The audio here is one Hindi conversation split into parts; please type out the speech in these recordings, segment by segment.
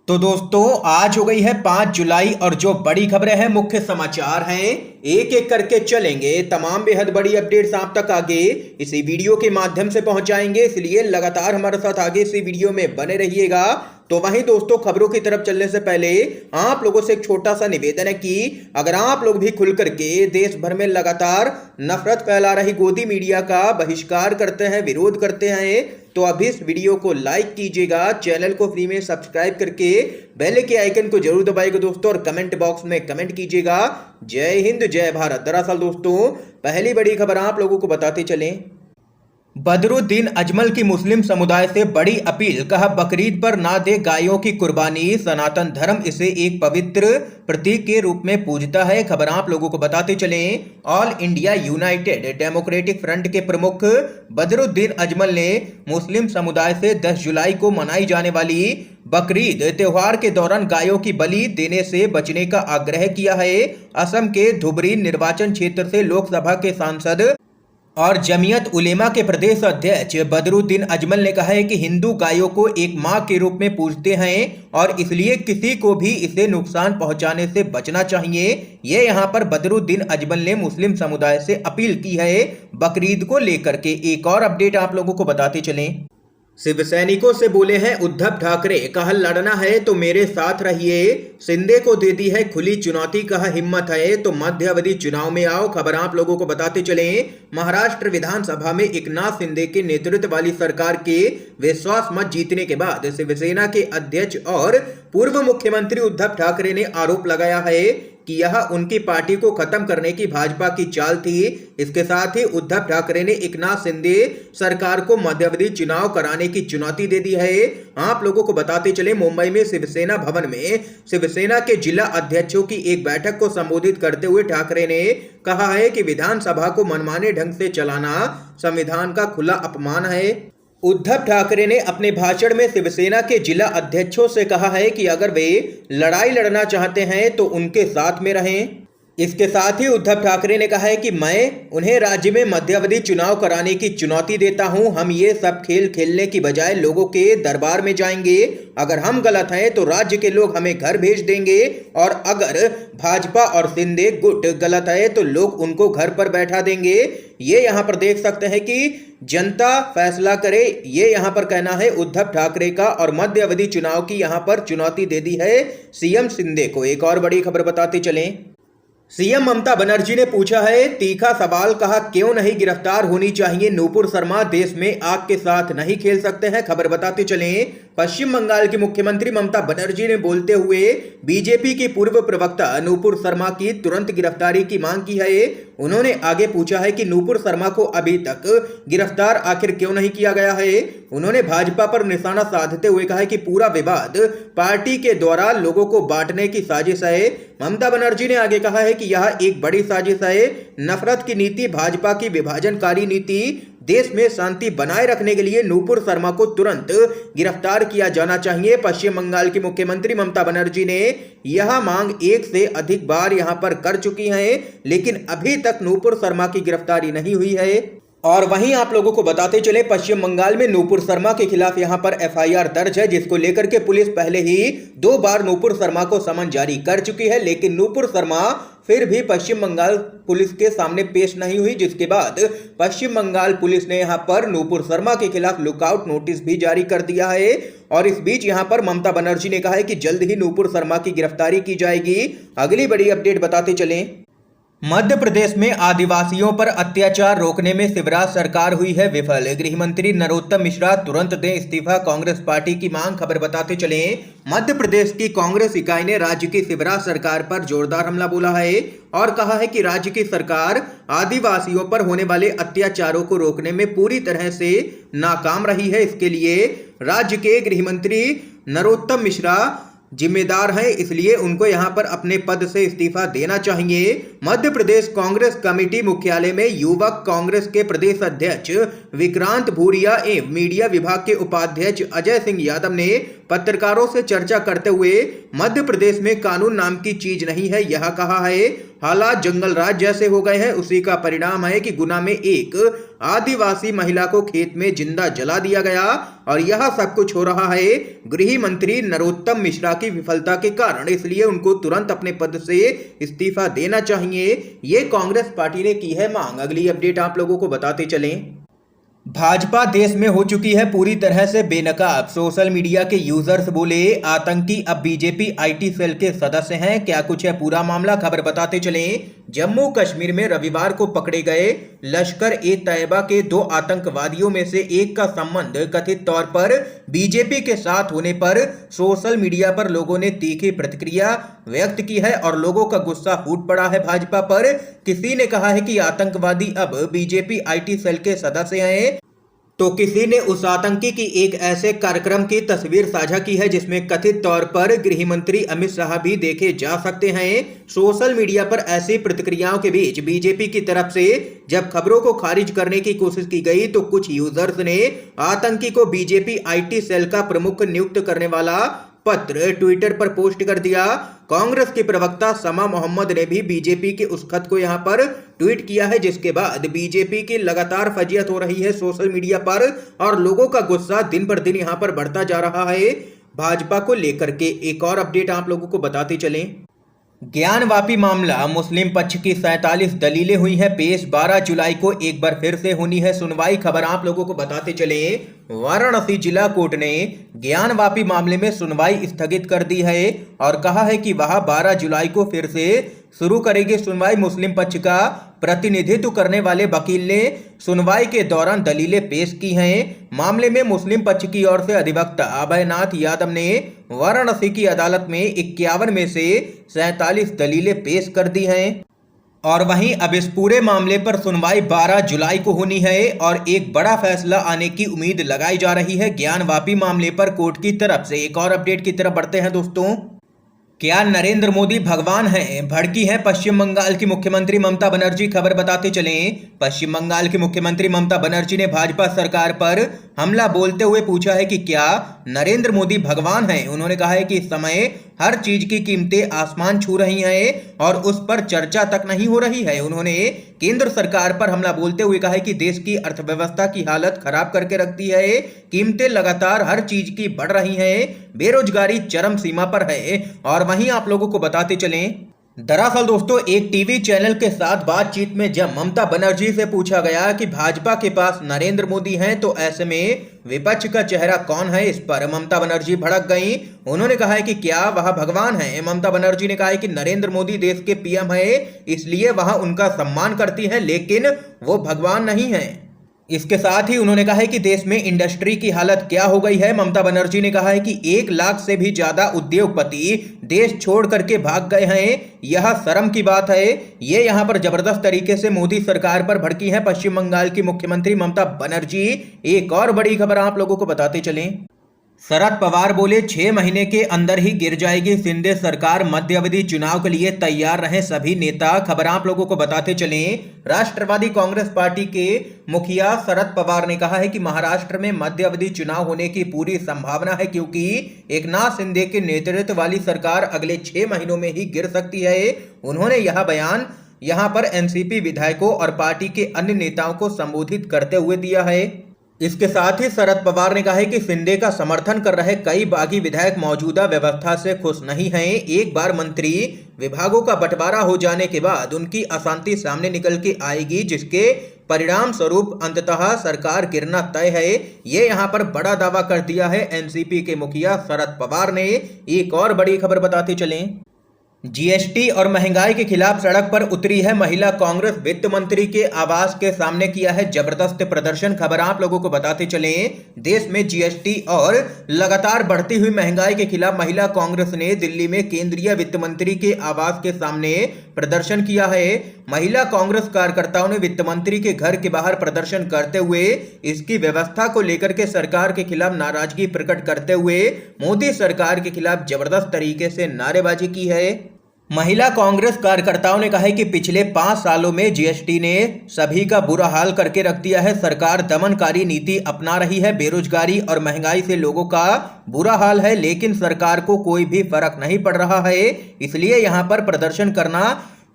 तो दोस्तों आज हो गई है 5 जुलाई और जो बड़ी खबरें हैं, मुख्य समाचार हैं, एक एक करके चलेंगे। तमाम बेहद बड़ी अपडेट्स आप तक आगे इसी वीडियो के माध्यम से पहुंचाएंगे, इसलिए लगातार हमारे साथ आगे इसी वीडियो में बने रहिएगा। तो वहीं दोस्तों खबरों की तरफ चलने से पहले आप लोगों से एक छोटा सा निवेदन है कि अगर आप लोग भी खुल करके देश भर में लगातार नफरत फैला रही गोदी मीडिया का बहिष्कार करते हैं, विरोध करते हैं, तो अभी इस वीडियो को लाइक कीजिएगा, चैनल को फ्री में सब्सक्राइब करके बेल के आइकन को जरूर दबाइएगा दोस्तों, और कमेंट बॉक्स में कमेंट कीजिएगा जय हिंद जय भारत। दरअसल दोस्तों पहली बड़ी खबर आप लोगों को बताते चलें, बदरुद्दीन अजमल की मुस्लिम समुदाय से बड़ी अपील, कहा बकरीद पर ना दे गायों की कुर्बानी, सनातन धर्म इसे एक पवित्र प्रतीक के रूप में पूजता है। खबर आप लोगों को बताते चलें, all India United democratic front के प्रमुख बदरुद्दीन अजमल ने मुस्लिम समुदाय से 10 जुलाई को मनाई जाने वाली बकरीद त्योहार के दौरान गायों की बलि देने से बचने का आग्रह किया है। असम के धुबरी निर्वाचन क्षेत्र से लोकसभा के सांसद और जमीयत उलेमा के प्रदेश अध्यक्ष बदरुद्दीन अजमल ने कहा है कि हिंदू गायों को एक मां के रूप में पूजते हैं और इसलिए किसी को भी इसे नुकसान पहुंचाने से बचना चाहिए। ये यहां पर बदरुद्दीन अजमल ने मुस्लिम समुदाय से अपील की है बकरीद को लेकर के। एक और अपडेट आप लोगों को बताते चलें, शिव सैनिकों से बोले हैं उद्धव ठाकरे, कहा लड़ना है तो मेरे साथ रहिए, शिंदे को दे दी है खुली चुनौती, कहा हिम्मत है तो मध्य अवधि चुनाव में आओ। खबर आप लोगों को बताते चलें, महाराष्ट्र विधानसभा में एकनाथ शिंदे के नेतृत्व वाली सरकार के विश्वास मत जीतने के बाद शिवसेना के अध्यक्ष और पूर्व मुख्यमंत्री उद्धव ठाकरे ने आरोप लगाया है कि यह उनकी पार्टी को खत्म करने की भाजपा की चाल थी। इसके साथ ही उद्धव ठाकरे ने एकनाथ शिंदे सरकार को मध्यावधि चुनाव कराने की चुनौती दे दी है। आप लोगों को बताते चले, मुंबई में शिवसेना भवन में शिवसेना के जिला अध्यक्षों की एक बैठक को संबोधित करते हुए ठाकरे ने कहा है कि विधानसभा को मनमाने ढंग से चलाना संविधान का खुला अपमान है। उद्धव ठाकरे ने अपने भाषण में शिवसेना के जिला अध्यक्षों से कहा है कि अगर वे लड़ाई लड़ना चाहते हैं तो उनके साथ में रहें। इसके साथ ही उद्धव ठाकरे ने कहा है कि मैं उन्हें राज्य में मध्यावधि चुनाव कराने की चुनौती देता हूं। हम ये सब खेल खेलने की बजाय लोगों के दरबार में जाएंगे। अगर हम गलत हैं तो राज्य के लोग हमें घर भेज देंगे, और अगर भाजपा और शिंदे गुट गलत है तो लोग उनको घर पर बैठा देंगे। ये यहाँ पर देख सकते हैं कि जनता फैसला करे, ये यहाँ पर कहना है उद्धव ठाकरे का, और मध्य अवधि चुनाव की यहाँ पर चुनौती दे दी है सीएम शिंदे को। एक और बड़ी खबर बताते चलें, सीएम ममता बनर्जी ने पूछा है तीखा सवाल, कहा क्यों नहीं गिरफ्तार होनी चाहिए नूपुर शर्मा, देश में आग के साथ नहीं खेल सकते हैं। खबर बताते चलें, पश्चिम बंगाल की मुख्यमंत्री ममता बनर्जी ने बोलते हुए बीजेपी की पूर्व प्रवक्ता नूपुर शर्मा की तुरंत गिरफ्तारी की मांग की है। उन्होंने आगे पूछा है कि नूपुर शर्मा को अभी तक गिरफ्तार आखिर क्यों नहीं किया गया है। उन्होंने भाजपा पर निशाना साधते हुए कहा है कि पूरा विवाद पार्टी के द्वारा लोगों को बांटने की साजिश है। ममता बनर्जी ने आगे कहा है कि यह एक बड़ी साजिश है, नफरत की नीति, भाजपा की विभाजनकारी नीति, देश में शांति बनाए रखने के लिए नूपुर शर्मा को तुरंत गिरफ्तार किया जाना चाहिए। पश्चिम बंगाल की मुख्यमंत्री ममता बनर्जी ने यह मांग एक से अधिक बार यहां पर कर चुकी हैं, लेकिन अभी तक नूपुर शर्मा की गिरफ्तारी नहीं हुई है। और वहीं आप लोगों को बताते चले, पश्चिम बंगाल में नूपुर शर्मा के खिलाफ यहां पर एफआईआर दर्ज है, जिसको लेकर के पुलिस पहले ही 2 बार नूपुर शर्मा को समन जारी कर चुकी है, लेकिन नूपुर शर्मा फिर भी पश्चिम बंगाल पुलिस के सामने पेश नहीं हुई, जिसके बाद पश्चिम बंगाल पुलिस ने यहां पर नूपुर शर्मा के खिलाफ लुकआउट नोटिस भी जारी कर दिया है। और इस बीच यहां पर ममता बनर्जी ने कहा है कि जल्द ही नूपुर शर्मा की गिरफ्तारी की जाएगी। अगली बड़ी अपडेट बताते चलें, मध्य प्रदेश में आदिवासियों पर अत्याचार रोकने में शिवराज सरकार हुई है विफल, गृह मंत्री नरोत्तम मिश्रा तुरंत दें इस्तीफा, कांग्रेस पार्टी की मांग। खबर बताते चलें, मध्य प्रदेश की कांग्रेस इकाई ने राज्य की शिवराज सरकार पर जोरदार हमला बोला है और कहा है कि राज्य की सरकार आदिवासियों पर होने वाले अत्याचारों को रोकने में पूरी तरह से नाकाम रही है। इसके लिए राज्य के गृह मंत्री नरोत्तम मिश्रा जिम्मेदार हैं, इसलिए उनको यहां पर अपने पद से इस्तीफा देना चाहिए। मध्य प्रदेश कांग्रेस कमेटी मुख्यालय में युवक कांग्रेस के प्रदेश अध्यक्ष विक्रांत भूरिया एवं मीडिया विभाग के उपाध्यक्ष अजय सिंह यादव ने पत्रकारों से चर्चा करते हुए मध्य प्रदेश में कानून नाम की चीज नहीं है यह कहा है। हालात जंगल राज जैसे हो गए हैं, उसी का परिणाम है कि गुना में एक आदिवासी महिला को खेत में जिंदा जला दिया गया और यह सब कुछ हो रहा है गृह मंत्री नरोत्तम मिश्रा की विफलता के कारण, इसलिए उनको तुरंत अपने पद से इस्तीफा देना चाहिए। ये कांग्रेस पार्टी ने की है मांग। अगली अपडेट आप लोगों को बताते चलें। भाजपा देश में हो चुकी है पूरी तरह से बेनकाब। सोशल मीडिया के यूजर्स बोले आतंकी अब बीजेपी आईटी सेल के सदस्य हैं। क्या कुछ है पूरा मामला, खबर बताते चलें। जम्मू कश्मीर में रविवार को पकड़े गए लश्कर ए तैयबा के 2 आतंकवादियों में से एक का संबंध कथित तौर पर बीजेपी के साथ होने पर सोशल मीडिया पर लोगों ने तीखी प्रतिक्रिया व्यक्त की है और लोगों का गुस्सा फूट पड़ा है भाजपा पर। किसी ने कहा है कि आतंकवादी अब बीजेपी आईटी सेल के सदस्य हैं, तो किसी ने उस आतंकी की एक ऐसे कार्यक्रम की तस्वीर साझा की है जिसमें कथित तौर पर गृह मंत्री अमित शाह भी देखे जा सकते हैं। सोशल मीडिया पर ऐसी प्रतिक्रियाओं के बीच बीजेपी की तरफ से जब खबरों को खारिज करने की कोशिश की गई तो कुछ यूजर्स ने आतंकी को बीजेपी आईटी सेल का प्रमुख नियुक्त करने वाला पत्र ट्विटर पर पोस्ट कर दिया। कांग्रेस के प्रवक्ता समा मोहम्मद ने भी बीजेपी के उस खत को यहां पर ट्वीट किया है, जिसके बाद बीजेपी की लगातार फजीहत हो रही है सोशल मीडिया पर और लोगों का गुस्सा दिन पर दिन यहां पर बढ़ता जा रहा है भाजपा को लेकर के। एक और अपडेट आप लोगों को बताते चलें। ज्ञानवापी मामला, मुस्लिम पक्ष की 47 दलीलें हुई हैं पेश। 12 जुलाई को एक बार फिर से होनी है सुनवाई, खबर आप लोगों को बताते चले। वाराणसी जिला कोर्ट ने ज्ञानवापी मामले में सुनवाई स्थगित कर दी है और कहा है कि वह 12 जुलाई को फिर से शुरू करेगी सुनवाई। मुस्लिम पक्ष का प्रतिनिधित्व करने वाले वकील ने सुनवाई के दौरान दलीलें पेश की हैं। मामले में मुस्लिम पक्ष की ओर से अधिवक्ता अभयनाथ यादव ने वाराणसी की अदालत में 51 में से 47 दलीलें पेश कर दी हैं और वहीं अब इस पूरे मामले पर सुनवाई 12 जुलाई को होनी है और एक बड़ा फैसला आने की उम्मीद लगाई जा रही है ज्ञानवापी मामले पर कोर्ट की तरफ से। एक और अपडेट की तरफ बढ़ते हैं दोस्तों। क्या नरेंद्र मोदी भगवान हैं? भड़की हैं पश्चिम बंगाल की मुख्यमंत्री ममता बनर्जी, खबर बताते चलें। पश्चिम बंगाल की मुख्यमंत्री ममता बनर्जी ने भाजपा सरकार पर हमला बोलते हुए पूछा है कि क्या नरेंद्र मोदी भगवान हैं। उन्होंने कहा है कि इस समय हर चीज की कीमतें आसमान छू रही हैं और उस पर चर्चा तक नहीं हो रही है। उन्होंने केंद्र सरकार पर हमला बोलते हुए कहा है कि देश की अर्थव्यवस्था की हालत खराब करके रखती है, कीमतें लगातार हर चीज की बढ़ रही हैं, बेरोजगारी चरम सीमा पर है। और वहीं आप लोगों को बताते चलें, दरअसल दोस्तों एक टीवी चैनल के साथ बातचीत में जब ममता बनर्जी से पूछा गया कि भाजपा के पास नरेंद्र मोदी हैं तो ऐसे में विपक्ष का चेहरा कौन है, इस पर ममता बनर्जी भड़क गईं। उन्होंने कहा है कि क्या वह भगवान हैं। ममता बनर्जी ने कहा है कि नरेंद्र मोदी देश के पीएम है, इसलिए वह उनका सम्मान करती है, लेकिन वो भगवान नहीं है। इसके साथ ही उन्होंने कहा है कि देश में इंडस्ट्री की हालत क्या हो गई है। ममता बनर्जी ने कहा है कि 1 लाख से भी ज्यादा उद्योगपति देश छोड़ करके भाग गए हैं, यह शर्म की बात है। ये यहाँ पर जबरदस्त तरीके से मोदी सरकार पर भड़की है पश्चिम बंगाल की मुख्यमंत्री ममता बनर्जी। एक और बड़ी खबर आप लोगों को बताते चलें। शरद पवार बोले 6 महीने के अंदर ही गिर जाएगी शिंदे सरकार, मध्य अवधि चुनाव के लिए तैयार रहे सभी नेता, खबर आप लोगों को बताते चलें। राष्ट्रवादी कांग्रेस पार्टी के मुखिया शरद पवार ने कहा है कि महाराष्ट्र में मध्य अवधि चुनाव होने की पूरी संभावना है क्योंकि एकनाथ शिंदे के नेतृत्व वाली सरकार अगले 6 महीनों में ही गिर सकती है। उन्होंने यह बयान यहां पर एनसीपी विधायकों और पार्टी के अन्य नेताओं को संबोधित करते हुए दिया है। इसके साथ ही शरद पवार ने कहा है कि शिंदे का समर्थन कर रहे कई बागी विधायक मौजूदा व्यवस्था से खुश नहीं हैं। एक बार मंत्री विभागों का बंटवारा हो जाने के बाद उनकी अशांति सामने निकल के आएगी, जिसके परिणाम स्वरूप अंततः सरकार गिरना तय है। ये यहाँ पर बड़ा दावा कर दिया है एनसीपी के मुखिया शरद पवार ने। एक और बड़ी खबर बताते चलें। जीएसटी और महंगाई के खिलाफ सड़क पर उतरी है महिला कांग्रेस, वित्त मंत्री के आवास के सामने किया है जबरदस्त प्रदर्शन, खबर आप लोगों को बताते चलें। देश में जीएसटी और लगातार बढ़ती हुई महंगाई के खिलाफ महिला कांग्रेस ने दिल्ली में केंद्रीय वित्त मंत्री के आवास के सामने प्रदर्शन किया है। महिला कांग्रेस कार्यकर्ताओं ने वित्त मंत्री के घर के बाहर प्रदर्शन करते हुए इसकी व्यवस्था को लेकर के सरकार के खिलाफ नाराजगी प्रकट करते हुए मोदी सरकार के खिलाफ जबरदस्त तरीके से नारेबाजी की है। महिला कांग्रेस कार्यकर्ताओं ने कहा है कि पिछले 5 सालों में जीएसटी ने सभी का बुरा हाल करके रख दिया है। सरकार दमनकारी नीति अपना रही है। बेरोजगारी और महंगाई से लोगों का बुरा हाल है, लेकिन सरकार को कोई भी फर्क नहीं पड़ रहा है। इसलिए यहां पर प्रदर्शन करना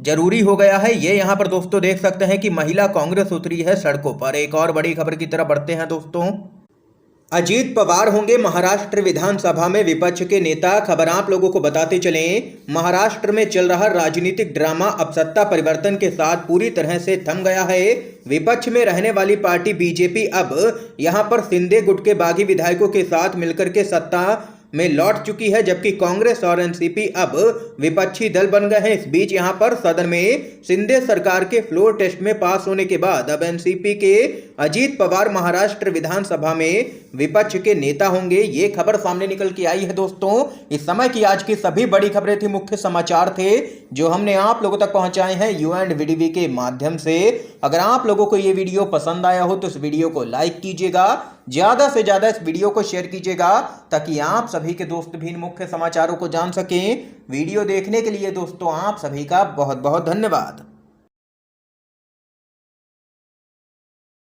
जरूरी हो गया है। ये यहां पर दोस्तों देख सकते हैं कि महिला कांग्रेस उतरी है सड़कों पर। एक और बड़ी खबर की तरफ बढ़ते हैं दोस्तों। अजीत पवार होंगे महाराष्ट्र विधानसभा में विपक्ष के नेता। खबर आप लोगों को बताते चलें, महाराष्ट्र में चल रहा राजनीतिक ड्रामा अब सत्ता परिवर्तन के साथ पूरी तरह से थम गया है। विपक्ष में रहने वाली पार्टी बीजेपी अब यहां पर शिंदे गुट के बागी विधायकों के साथ मिलकर के सत्ता में लौट चुकी है, जबकि कांग्रेस और एनसीपी अब विपक्षी दल बन गए हैं। इस बीच यहां पर सदन में शिंदे सरकार के फ्लोर टेस्ट में पास होने के बाद अब एनसीपी के अजीत पवार महाराष्ट्र विधानसभा में विपक्ष के नेता होंगे। ये खबर सामने निकल के आई है दोस्तों। इस समय की आज की सभी बड़ी खबरें थी, मुख्य समाचार थे जो हमने आप लोगों तक पहुंचाए हैं UNVDV के माध्यम से। अगर आप लोगों को ये वीडियो पसंद आया हो तो इस वीडियो को लाइक कीजिएगा, ज्यादा से ज्यादा इस वीडियो को शेयर कीजिएगा ताकि आप सभी के दोस्त भी इन मुख्य समाचारों को जान सकें। वीडियो देखने के लिए दोस्तों आप सभी का बहुत बहुत धन्यवाद।